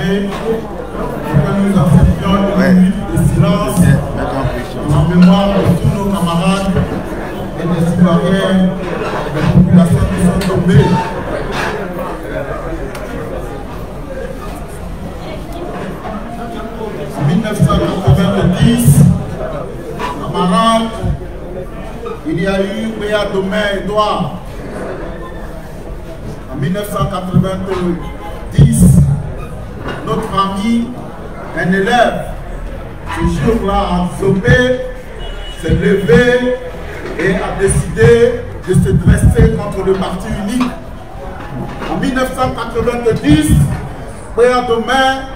proclamer que nous acceptions une minute de silence en mémoire de tous nos camarades et des citoyens et des populations qui sont tombées. En 1990, camarades, il y a eu Béa Domain Edouard. En 1990, notre ami, un élève, ce jour-là a sauvé, s'est levé et a décidé de se dresser contre le parti unique. En 1990, Béa Domain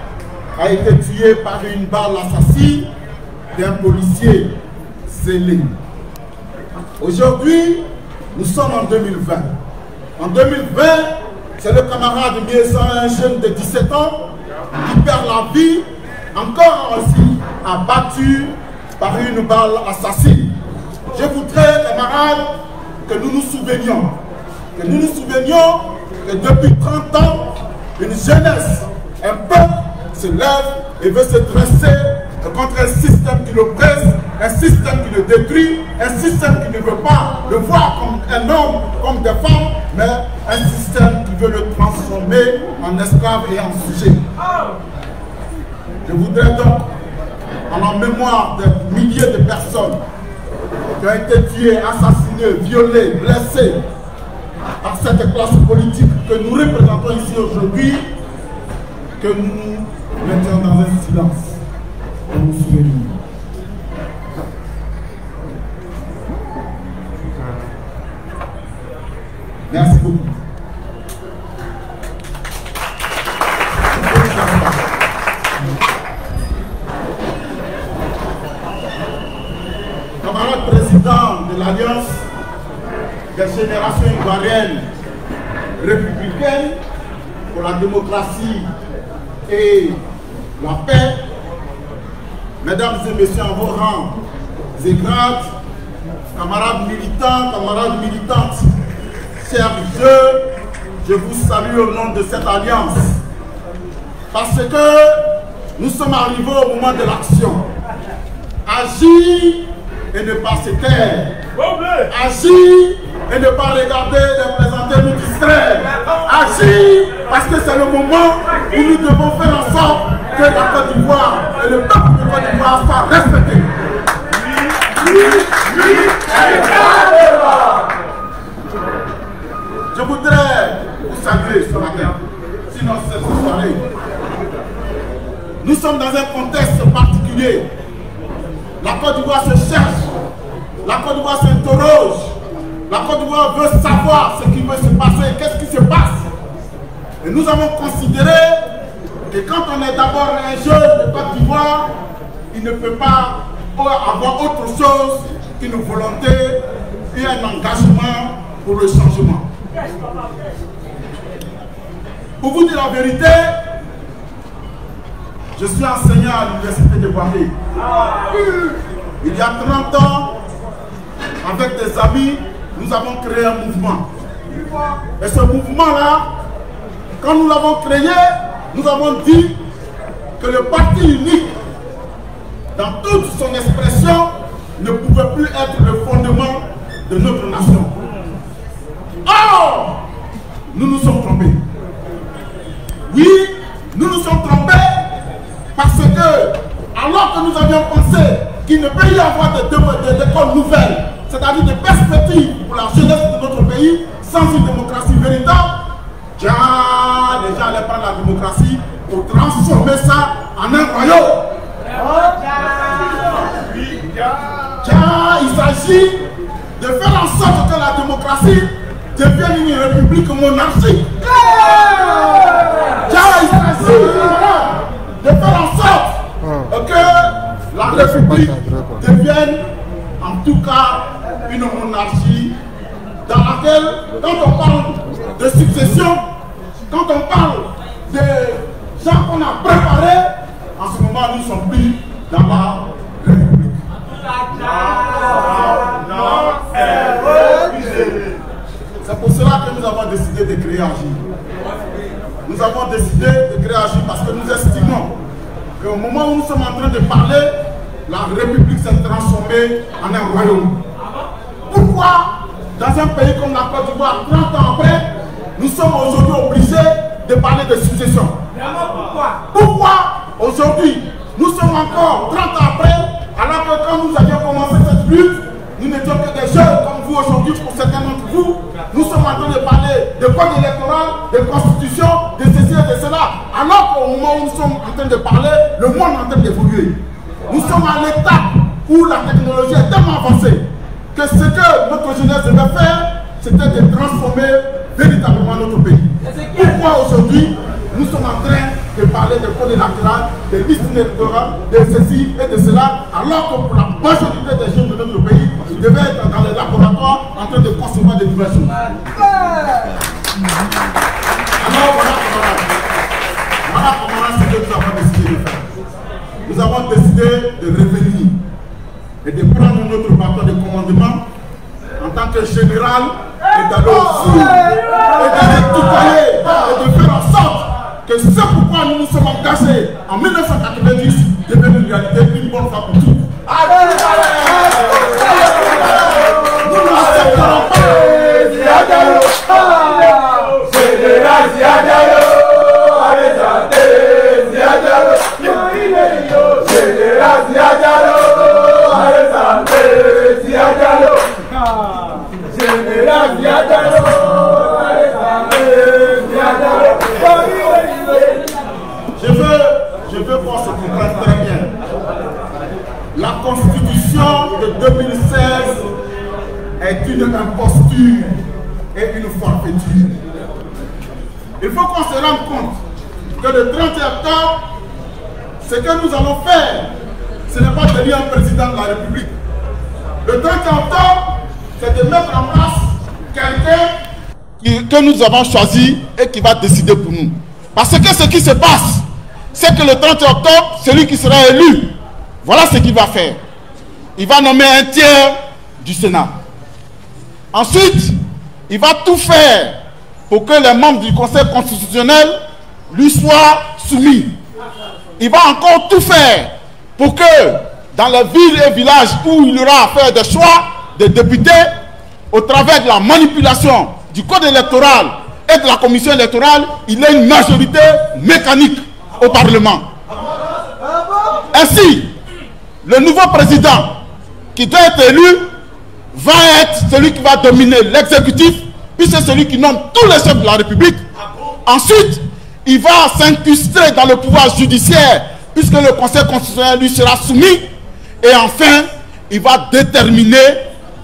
a été tué par une balle assassine d'un policier scellé. Aujourd'hui, nous sommes en 2020. En 2020, c'est le camarade Miesa, un jeune de 17 ans, qui perd la vie, encore aussi abattu par une balle assassine. Je voudrais, camarades, que nous nous souvenions que depuis 30 ans, une jeunesse, un peuple se lève et veut se dresser contre un système qui l'oppresse, un système qui le détruit, un système qui ne veut pas le voir comme un homme, comme des femmes, mais un système qui veut le transformer en esclave et en sujet. Je voudrais donc, en mémoire des milliers de personnes qui ont été tuées, assassinées, violées, blessées par cette classe politique que nous représentons ici aujourd'hui, que nous nous mettions dans un silence. Pour nous souvenir. Merci beaucoup. Camarade président de l'Alliance des générations ivoiriennes républicaines pour la démocratie et la paix, mesdames et messieurs en vos rangs et grades, camarades militants, camarades militantes, chers jeunes, je vous salue au nom de cette alliance. Parce que nous sommes arrivés au moment de l'action. Agir et ne pas se taire. Agir et ne pas regarder les présenter nous distraire. Agir parce que c'est le moment où nous devons faire en sorte que la Côte d'Ivoire et le peuple de Côte d'Ivoire soient respectés. Je voudrais vous saluer ce matin, sinon cette soirée. Nous sommes dans un contexte particulier. La Côte d'Ivoire se cherche, la Côte d'Ivoire s'interroge, la Côte d'Ivoire veut savoir ce qui veut se passer, qu'est-ce qui se passe. Et nous avons considéré que quand on est d'abord un jeune de Côte d'Ivoire, il ne peut pas avoir autre chose qu'une volonté et un engagement pour le changement. Pour vous dire la vérité, je suis enseignant à l'université de Boisé. Il y a 30 ans, avec des amis, nous avons créé un mouvement. Et ce mouvement-là, quand nous l'avons créé, nous avons dit que le parti unique, dans toute son expression, ne pouvait plus être le fondement de notre nation. Or, nous nous sommes trompés. Oui, nous nous sommes trompés parce que, alors que nous avions pensé qu'il ne peut y avoir d'écoles nouvelles, c'est-à-dire des perspectives pour la jeunesse de notre pays, sans une démocratie véritable, les gens allaient prendre la démocratie pour transformer ça en un royaume. Il s'agit de faire en sorte que la démocratie devienne une république monarchique. Il s'agit de faire en sorte que la république devienne en tout cas une monarchie dans laquelle, quand on parle de succession, quand on parle de gens qu'on a préparés, en ce moment nous ne sommes plus dans la république. C'est pour cela que nous avons décidé de créer Agir. Nous avons décidé de créer Agir parce que nous estimons qu'au moment où nous sommes en train de parler, la République s'est transformée en un royaume. Pourquoi, dans un pays comme la Côte d'Ivoire, 30 ans après, nous sommes aujourd'hui obligés de parler de succession? Pourquoi aujourd'hui, nous sommes encore 30 ans après, alors que quand nous avions commencé cette lutte, nous n'étions que des jeunes comme vous aujourd'hui, pour certains d'entre vous. Nous sommes en train de parler de code électoral, de constitution, de ceci et de cela. Alors qu'au moment où nous sommes en train de parler, le monde est en train d'évoluer. Nous sommes à l'étape où la technologie est tellement avancée que ce que notre jeunesse devait faire, c'était de transformer véritablement notre pays. Pourquoi aujourd'hui, nous sommes en train de parler de code électoral, de listes électorales, de ceci et de cela, alors que pour la majorité des jeunes de notre pays, ils devaient être dans les laboratoires en train de concevoir des nouvelles choses. Alors voilà comment ce que nous avons décidé de faire. Nous avons décidé de revenir et de prendre notre bâton de commandement en tant que général et d'aller au fou et de tutoyer et de faire en sorte que ce pourquoi nous nous sommes engagés en 1990 devienne une réalité une bonne fois pour toutes. Nous n'accepterons pas. Je veux qu'on se comprenne très bien. La Constitution de 2016 est une imposture et une forfaiture. Il faut qu'on se rende compte que le 30 octobre, ce que nous allons faire, ce n'est pas d'élire un président de la République. Le 30 octobre, c'est de mettre en place quelqu'un que nous avons choisi et qui va décider pour nous. Parce que ce qui se passe, c'est que le 30 octobre, celui qui sera élu, voilà ce qu'il va faire. Il va nommer un tiers du Sénat. Ensuite, il va tout faire pour que les membres du Conseil constitutionnel lui soient soumis. Il va encore tout faire pour que dans les villes et villages où il y aura à faire des choix de députés, au travers de la manipulation du code électoral et de la commission électorale, il y ait une majorité mécanique au Parlement. Ainsi, le nouveau président qui doit être élu va être celui qui va dominer l'exécutif, puis c'est celui qui nomme tous les chefs de la République. Ensuite, il va s'incruster dans le pouvoir judiciaire, puisque le Conseil constitutionnel lui sera soumis. Et enfin, il va déterminer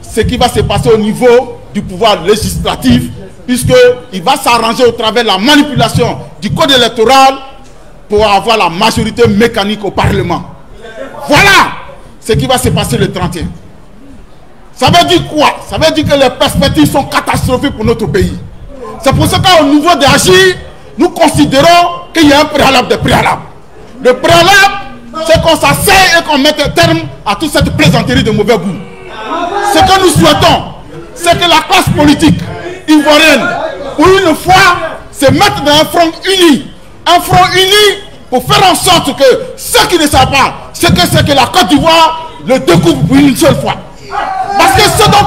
ce qui va se passer au niveau du pouvoir législatif, puisqu'il va s'arranger au travers de la manipulation du code électoral pour avoir la majorité mécanique au Parlement. Voilà ce qui va se passer le 31. Ça veut dire quoi? Ça veut dire que les perspectives sont catastrophiques pour notre pays. C'est pour ça qu'au niveau d'agir, nous considérons qu'il y a un préalable de préalable. Le préalable, c'est qu'on s'asseye et qu'on mette un terme à toute cette plaisanterie de mauvais goût. Ce que nous souhaitons, c'est que la classe politique ivoirienne, pour une fois, se mette dans un front uni. Un front uni pour faire en sorte que ceux qui ne savent pas ce que c'est que la Côte d'Ivoire le découvrent pour une seule fois. Parce que ce dont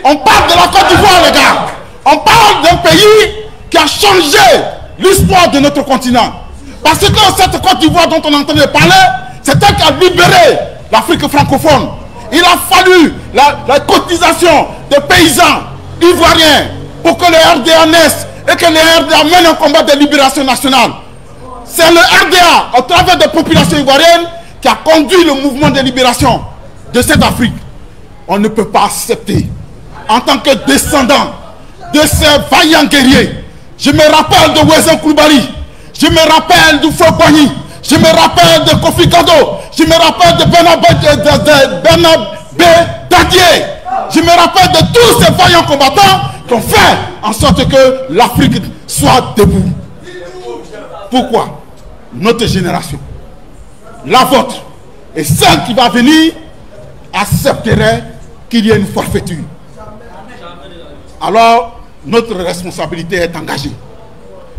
on parle de la Côte d'Ivoire, les gars. On parle d'un pays qui a changé l'histoire de notre continent. Parce que cette Côte d'Ivoire dont on est en train de parler, c'est elle qui a libéré l'Afrique francophone. Il a fallu la cotisation des paysans ivoiriens pour que le RDA naisse et que le RDA mène un combat de libération nationale. C'est le RDA, au travers des populations ivoiriennes, qui a conduit le mouvement de libération de cette Afrique. On ne peut pas accepter, en tant que descendant de ces vaillants guerriers. Je me rappelle de Wezen Koulibaly, je me rappelle du Fokwanyi, je me rappelle de Kofi Kado, je me rappelle de Bernard B. Dadier, je me rappelle de tous ces vaillants combattants qui ont fait en sorte que l'Afrique soit debout. Pourquoi notre génération, la vôtre et celle qui va venir, accepterait qu'il y ait une forfaiture? Alors, notre responsabilité est engagée.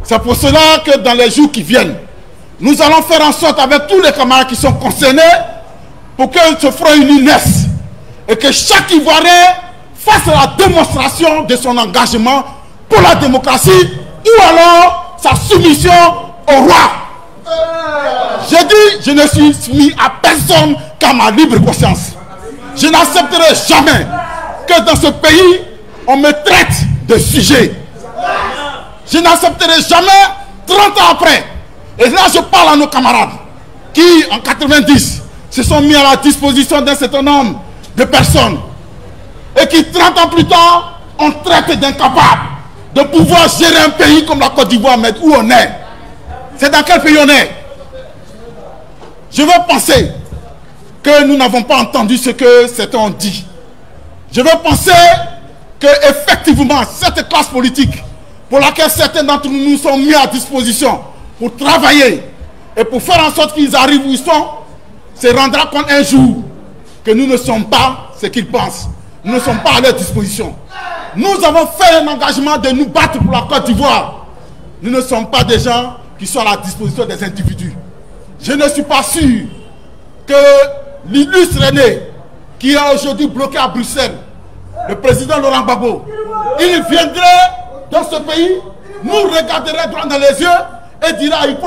C'est pour cela que dans les jours qui viennent, nous allons faire en sorte avec tous les camarades qui sont concernés pour que ce front uni naisse et que chaque Ivoirien fasse la démonstration de son engagement pour la démocratie ou alors sa soumission au roi. J'ai dit, je ne suis soumis à personne qu'à ma libre conscience. Je n'accepterai jamais que dans ce pays, on me traite de sujet. Je n'accepterai jamais, 30 ans après, et là je parle à nos camarades, qui en 90 se sont mis à la disposition d'un certain nombre de personnes, et qui 30 ans plus tard, ont traité d'incapables de pouvoir gérer un pays comme la Côte d'Ivoire, mais où on est. C'est dans quel pays on est? Je veux penser que nous n'avons pas entendu ce que certains ont dit. Je veux penser que effectivement cette classe politique pour laquelle certains d'entre nous nous sont mis à disposition pour travailler et pour faire en sorte qu'ils arrivent où ils sont, se rendra compte un jour que nous ne sommes pas ce qu'ils pensent. Nous ne sommes pas à leur disposition. Nous avons fait un engagement de nous battre pour la Côte d'Ivoire. Nous ne sommes pas des gens qui sont à la disposition des individus. Je ne suis pas sûr que l'illustre aîné qui est aujourd'hui bloqué à Bruxelles, le président Laurent Gbagbo, il viendrait dans ce pays, nous regarderait droit dans les yeux et dirait: Hippo,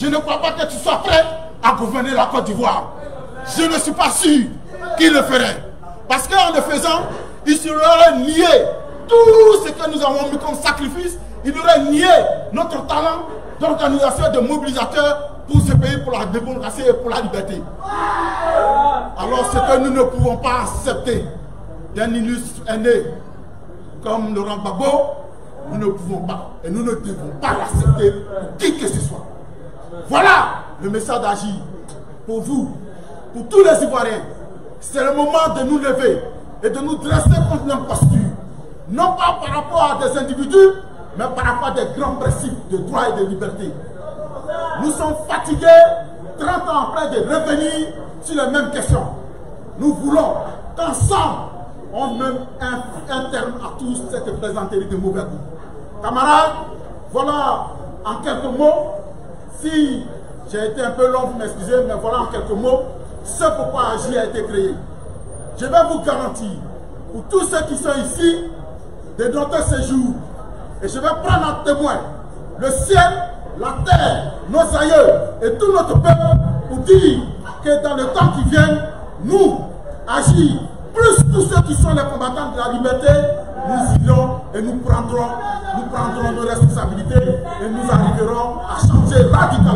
je ne crois pas que tu sois prêt à gouverner la Côte d'Ivoire. Je ne suis pas sûr qu'il le ferait. Parce qu'en le faisant, il serait nié tout ce que nous avons mis comme sacrifice. Il aurait nié notre talent d'organisation, de mobilisateur pour ce pays, pour la démocratie et pour la liberté. Alors ce que nous ne pouvons pas accepter d'un illustre aîné comme Laurent Gbagbo, nous ne pouvons pas et nous ne devons pas l'accepter pour qui que ce soit. Voilà le message d'Agir pour vous, pour tous les Ivoiriens. C'est le moment de nous lever et de nous dresser contre l'imposture. Non pas par rapport à des individus, mais par rapport à des grands principes de droit et de liberté. Nous sommes fatigués, 30 ans après, de revenir sur les mêmes questions. Nous voulons qu'ensemble, on mette un terme à toute cette plaisanterie de mauvais goût. Camarades, voilà en quelques mots, si j'ai été un peu long, vous m'excusez, mais voilà en quelques mots, ce pourquoi Agir a été créé. Je vais vous garantir, pour tous ceux qui sont ici, de notre séjour, et je vais prendre en témoin le ciel, la terre, nos aïeux et tout notre peuple pour dire que dans le temps qui vient, nous, Agir, plus tous ceux qui sont les combattants de la liberté, nous irons et nous prendrons nos responsabilités et nous arriverons à changer radicalement